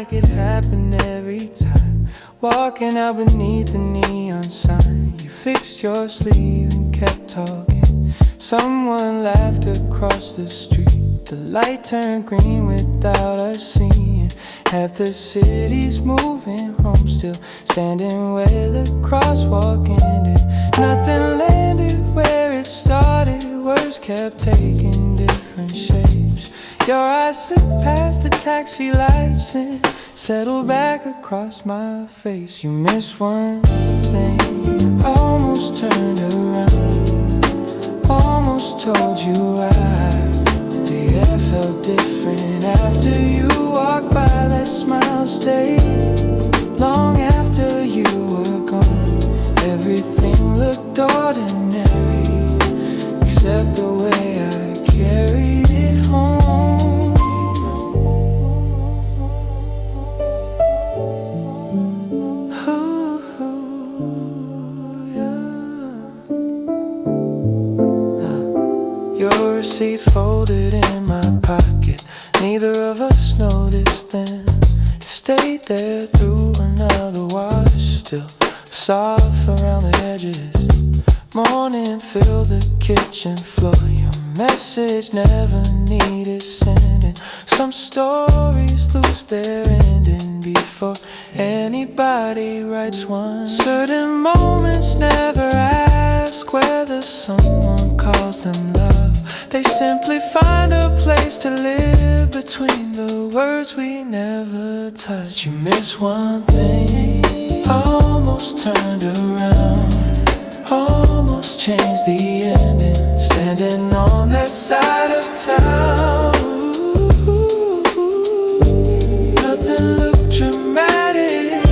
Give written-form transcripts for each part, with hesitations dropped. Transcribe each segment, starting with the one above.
like it happened every time. Walking out beneath the neon sign, you fixed your sleeve and kept talking. Someone laughed across the street. The light turned green without us seeing. Half the city's moving home, still standing where the crosswalk ended. Nothing landed where it started. Words kept taking different shapes. Your eyes slipped past the taxi lights, then settled back across my face. You missed one thing, almost turned around, almost told you why. The air felt different after you walked by. That smile stayed long after you were gone. Everything looked ordinary except the way I carried it home. Ooh, yeah. Your receipt folded in my pocket. Neither of us noticed then. It stayed there through another wash, still soft around the edges. Morning filled the kitchen floor. Your message never needed sending. Some stories lose their ending before anybody writes one. Certain moments never ask whether someone calls them love. They simply find a place to live between the words we never touch. You miss one thing, almost turned around, almost changed the ending. Standing on that side of town, nothing looked dramatic,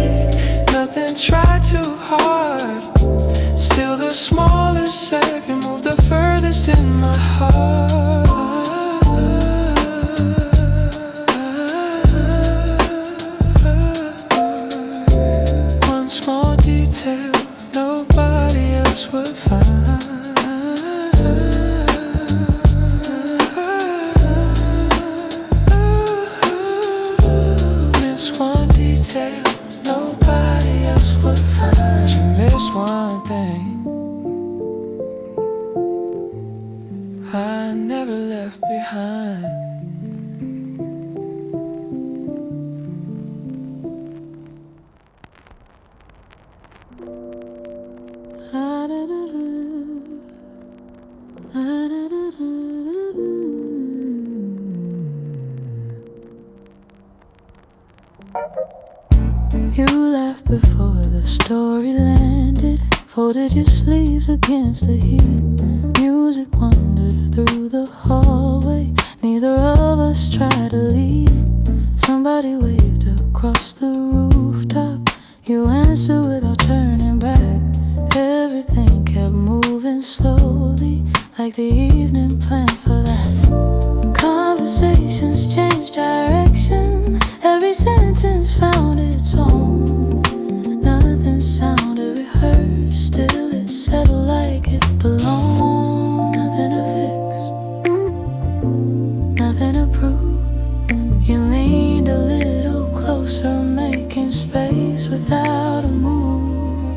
nothing tried too hard. Still the smallest second moved the furthest in my heart. One small detail nobody else would find. Miss one detail nobody else would find. You miss one thing I never left behind. You left before the story landed, folded your sleeves against the heat. Music wandered through the hallway, neither of us tried to leave. Somebody waved across the rooftop, you answered without turning back. Everything kept moving slowly, like the evening planned for that. Conversations changed direction, every sentence found its own. Nothing sounded rehearsed, still it settled like it belonged. Nothing to fix, nothing to prove. You leaned a little closer, making space without a move.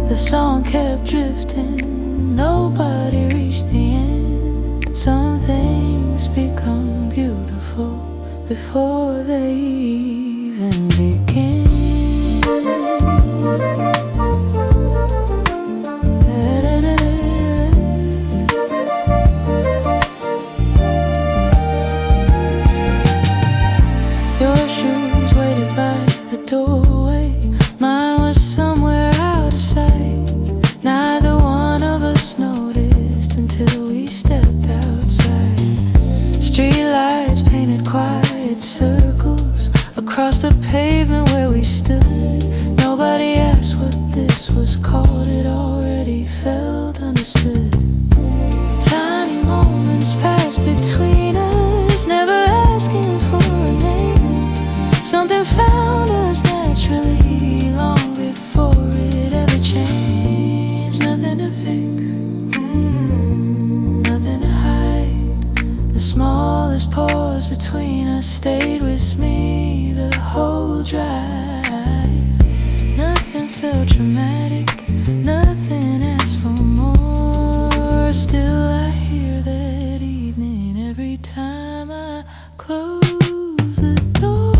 The song kept drifting, nobody reached the end. Some things become beautiful before they even begin. Your shoes waited by the doorway, mine was somewhere out of sight. Neither one of us noticed until we stepped outside. Street lights painted quiet circles across the pavement where we stood. Nobody asked what this was called, it already felt understood. Tiny moments passed between us, never asking for a name. Something found us naturally long before it ever changed. Nothing to fix, nothing to hide. The smallest pause between us stayed with me the felt dramatic. Nothing asked for more. Still I hear that evening every time I close the door.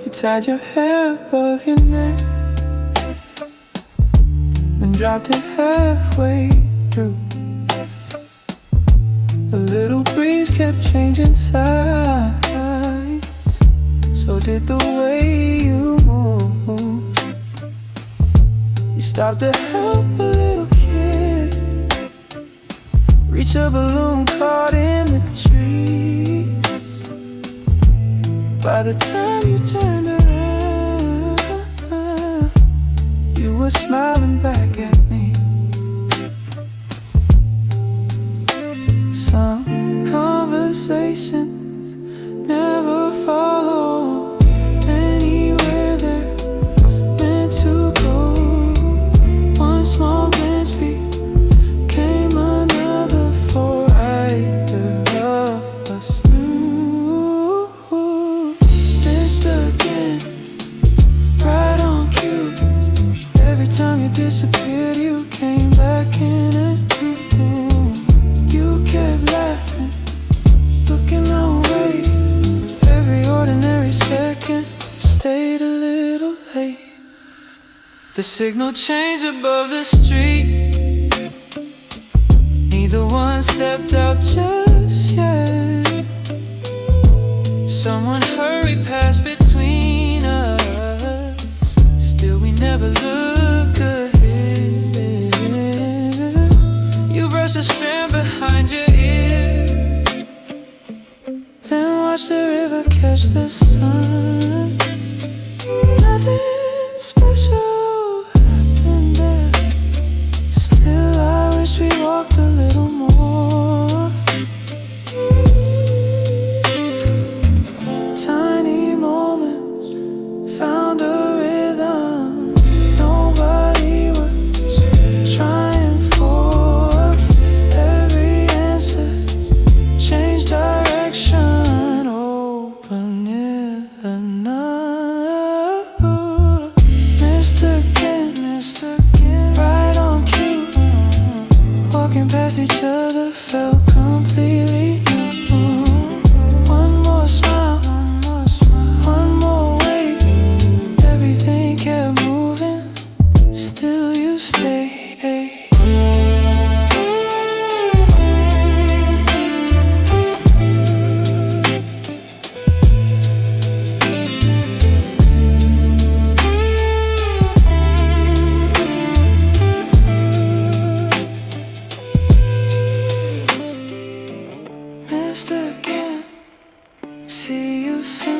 You tied your hair above your neck, then dropped it halfway through. A little breeze kept changing sides, so did the way you moved. You stopped to help a little kid reach a balloon caught in the trees. By the time you turned around, you were smiling back at me. Some conversations never follow anywhere they're meant to go. One small glance became another for either of us. Missed again, right on cue. Every time you disappeared, you came back in into room. You kept laughing, looking away. Every ordinary second stayed a little late. The signal changed above the street. Neither one stepped out just yet. Someone hurried past between us. Still we never look ahead. You brushed a strand behind your ear, then watch the river catch the sun. Nothing special happened there. Still I wish we walked a little more. Tiny moments found a rhythm nobody was trying for. Every answer changed direction, open it enough. Missed again, right on cue. Walking past each other felt completely new. One more smile, one more wait. Everything kept moving, still you stayed. Missed again, see you soon.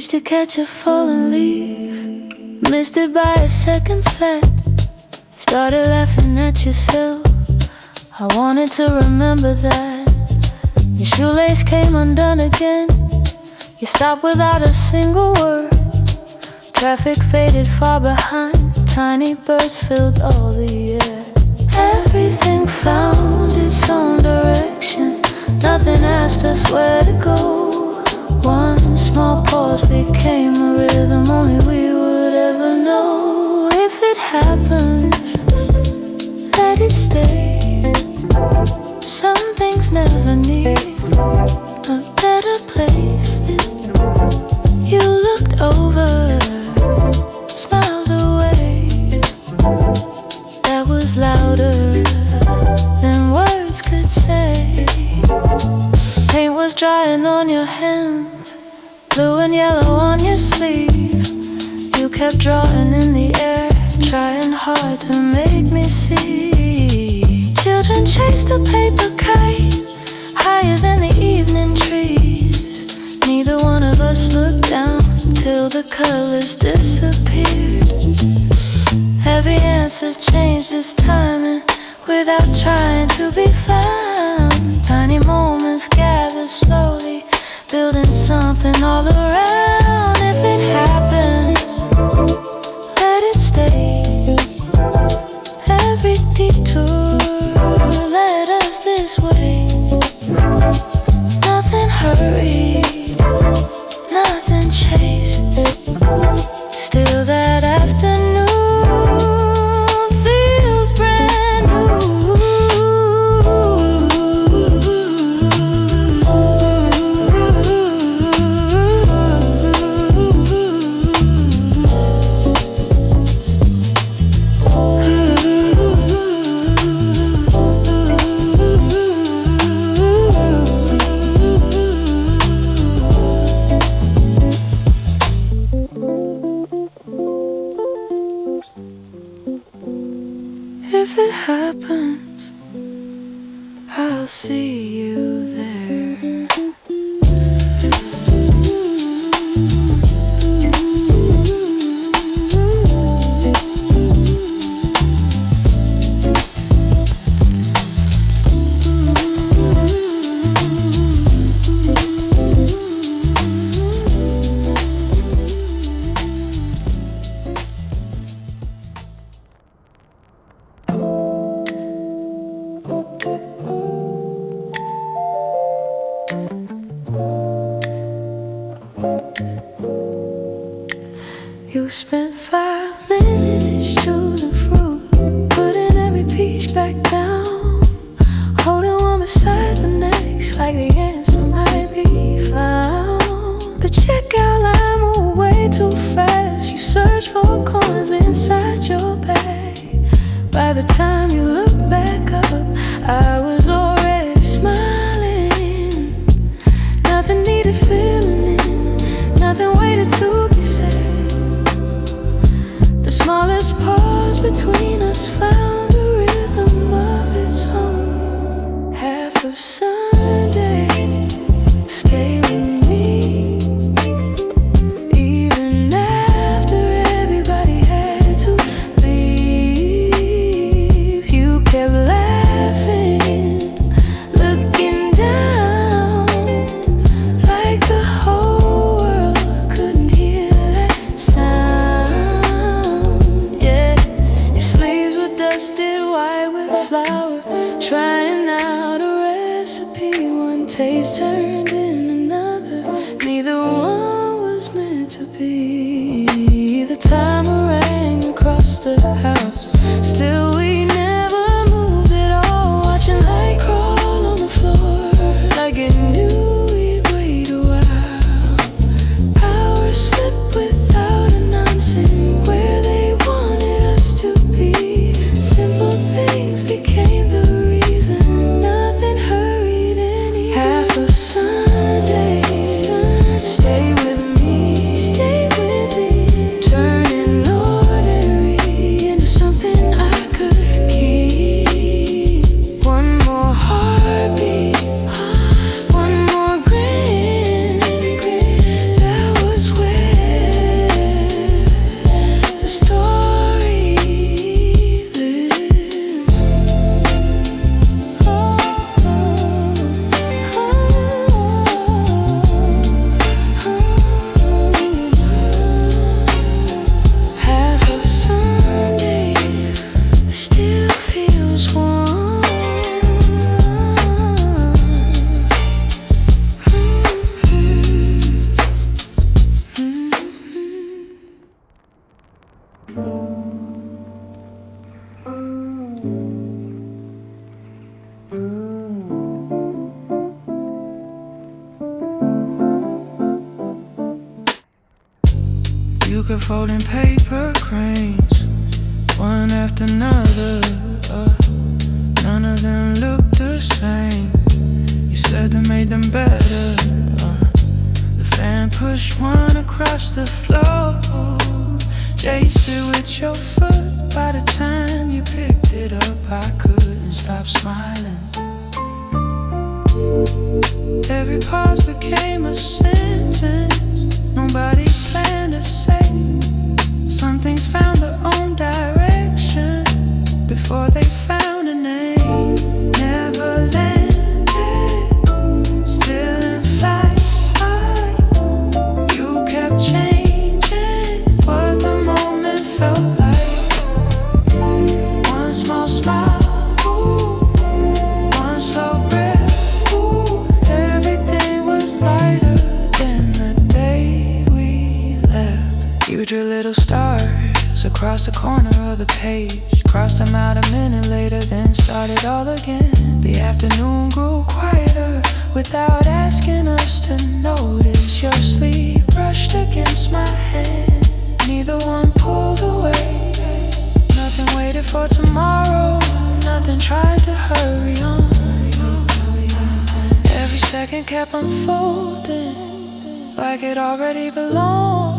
Reached to catch a falling leaf, missed it by a second flat. Started laughing at yourself. I wanted to remember that. Your shoelace came undone again. You stopped without a single word. Traffic faded far behind. Tiny birds filled all the air. Everything found its own direction. Nothing asked us where to go. One small pause became a rhythm only we would ever know. If it happens, let it stay. Some things never need a better place. You looked over, smiled away. That was louder than words could say. Paint was drying on your hands, blue and yellow on your sleeve. You kept drawing in the air, trying hard to make me see. Children chased a paper kite higher than the evening trees. Neither one of us looked down till the colors disappeared. Every answer changed its timing without trying to be found. Tiny moments gathered slowly, building something all around. If it happens, let it stay. Every detour led us this way. Nothing hurried, nothing chased. Still that afternoon feels brand new. If it happens, I'll see you there. You spent 5 minutes choosing fruit, putting every peach back down, holding one beside the next, like the answer might be found. The checkout line moved way too fast. You searched for coins inside your bag. By the time you looked back up, I was already smiling. Nothing needed filling in, nothing waited to be said. The smallest pause between us found a rhythm of its own. Half of Sunday, stay with me. Even after everybody had to leave, you kept laughing, looking down, like the whole world couldn't hear that sound. Yeah, your sleeves were dusted white with flour, trying out a recipe. One taste turned in another, neither one was meant to be. The timer rang across the house, still we never moved at all. Watching light crawl on the floor, like it knew we'd wait a while. Power slipped without announcing where they wanted us to be. Simple things became the reason, nothing hurried any. Half of Sunday, stay with me, stay with at folding paper cranes, one after another. None of them looked the same. You said they made them better. The fan pushed one across the floor, chased it with your foot. By the time you picked it up, I couldn't stop smiling. Every pause became a sentence. Nobody planned to say. Some things found their own direction before they found a name. Never landed, still in flight. You kept changing what the moment felt like. One small smile, one slow breath, everything was lighter than the day we left. You drew little stars across the corner of the page, crossed them out a minute later, then started all again. The afternoon grew quieter without asking us to notice. Your sleeve brushed against my hand, neither one pulled away. Nothing waited for tomorrow, nothing tried to hurry on. Every second kept unfolding like it already belonged.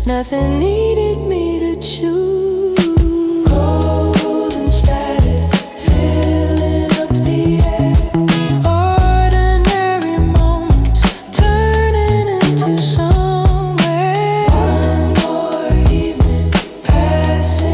Nothing needed me to choose. Golden static, filling up the air. Ordinary moments turning into somewhere. One more evening passing.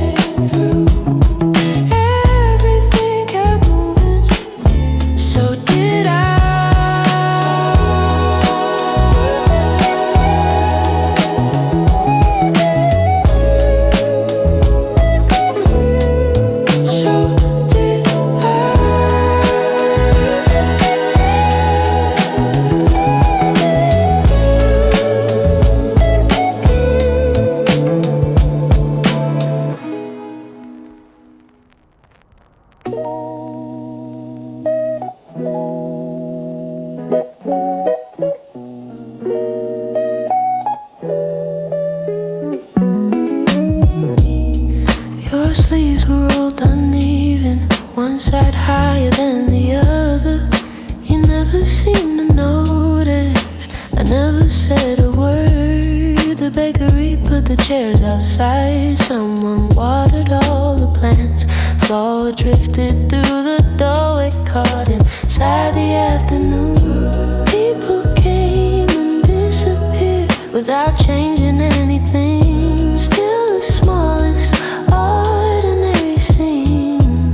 never said a word. The bakery put the chairs outside. Someone watered all the plants. Flow drifted through the doorway, caught inside the afternoon. People came and disappeared without changing anything. Still the smallest ordinary scene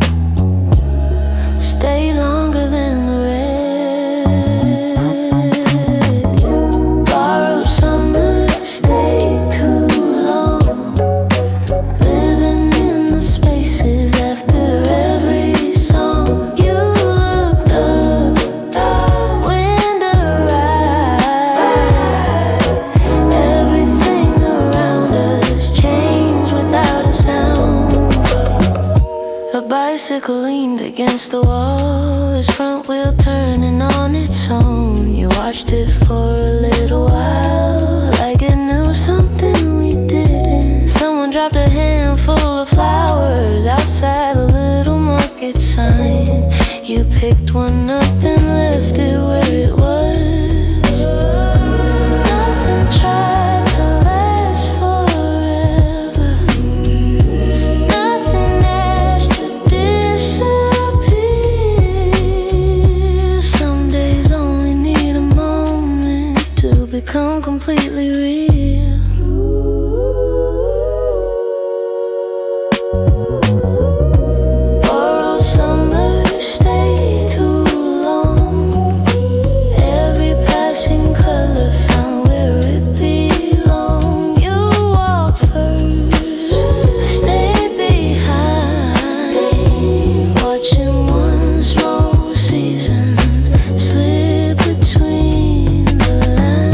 stay longer than the rest. Borrowed summer, stay too long. Living in the spaces after every song. You looked up the window right. Everything around us changed without a sound. A bicycle leaned against the wall, its front wheel turning on its own. You watched it for a little while, like it knew something we didn't. Someone dropped a handful of flowers outside the little market sign. You picked one up and left it where it was. Nothing tried to last forever. Nothing asked to disappear. Some days only need a moment to become completely real. Borrowed summer, stay too long. Every passing color found where it belonged. You walked first, stay behind, watching one small season slip between the lines.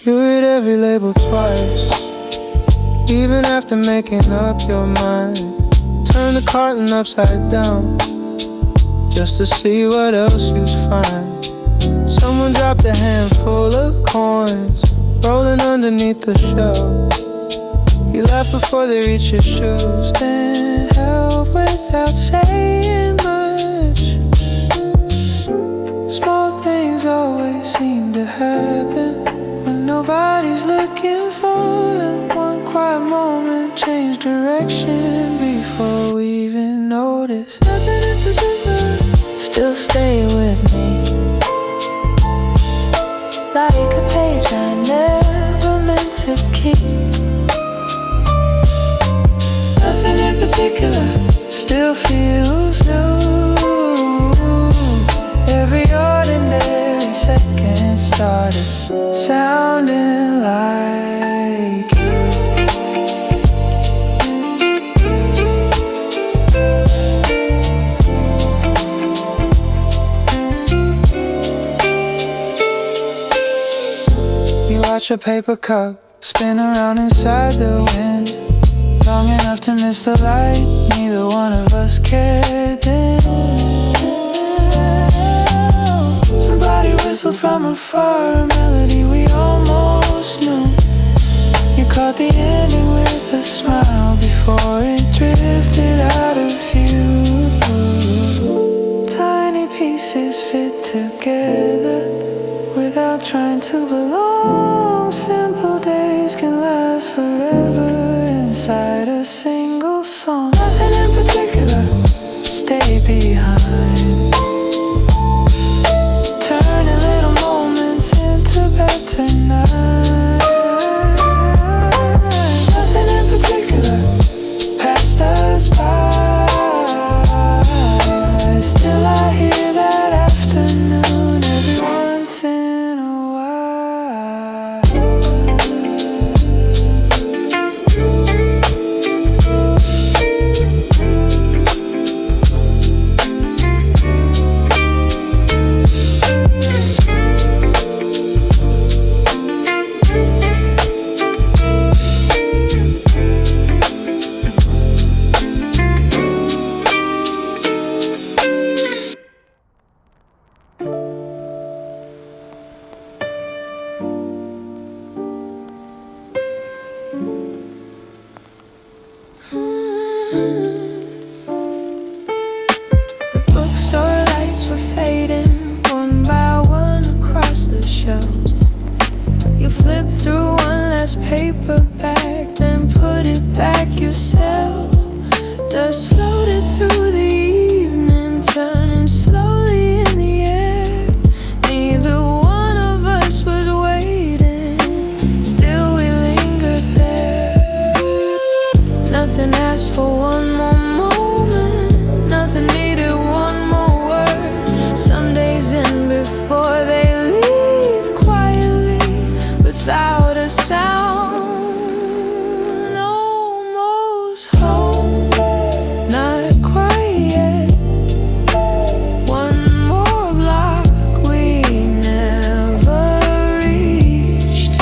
You read every label twice, even after making up your mind. Turn the carton upside down, just to see what else you'd find. Someone dropped a handful of coins, rolling underneath the shelf. You laughed before they reached your shoes, then held without saying much. Small things always seem to happen when nobody's looking for them. One quiet moment changed direction before we even noticed. Nothing in particular, still stay with me, like a page I never meant to keep. Nothing in particular, still feels new. Every ordinary second started sounding like you. You watch a paper cup spin around inside the wind, long enough to miss the light. Neither one of us cared then. Somebody whistled from afar, a melody we almost knew. You caught the ending with a smile before it drifted out of view. Tiny pieces fit together without trying to belong. Simple days can last forever inside a single song. Nothing in particular, stay behind, turning little moments into better nights. Nothing in particular passed us by. Still I hear that afternoon every once in a while. last paper back, then put it back yourself. Dust floated through the evening, turning slowly in the air. Neither one of us was waiting, still we lingered there. Nothing asked for one more moment, nothing needed one more word. Some days in before they leave quietly without a sound. Almost home, not quite yet. One more block we never reached.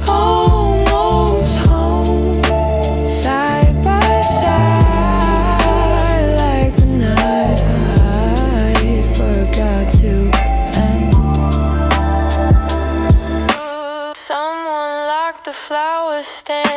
Almost home, side by side, like the night I forgot to end. Someone locked the flower stand.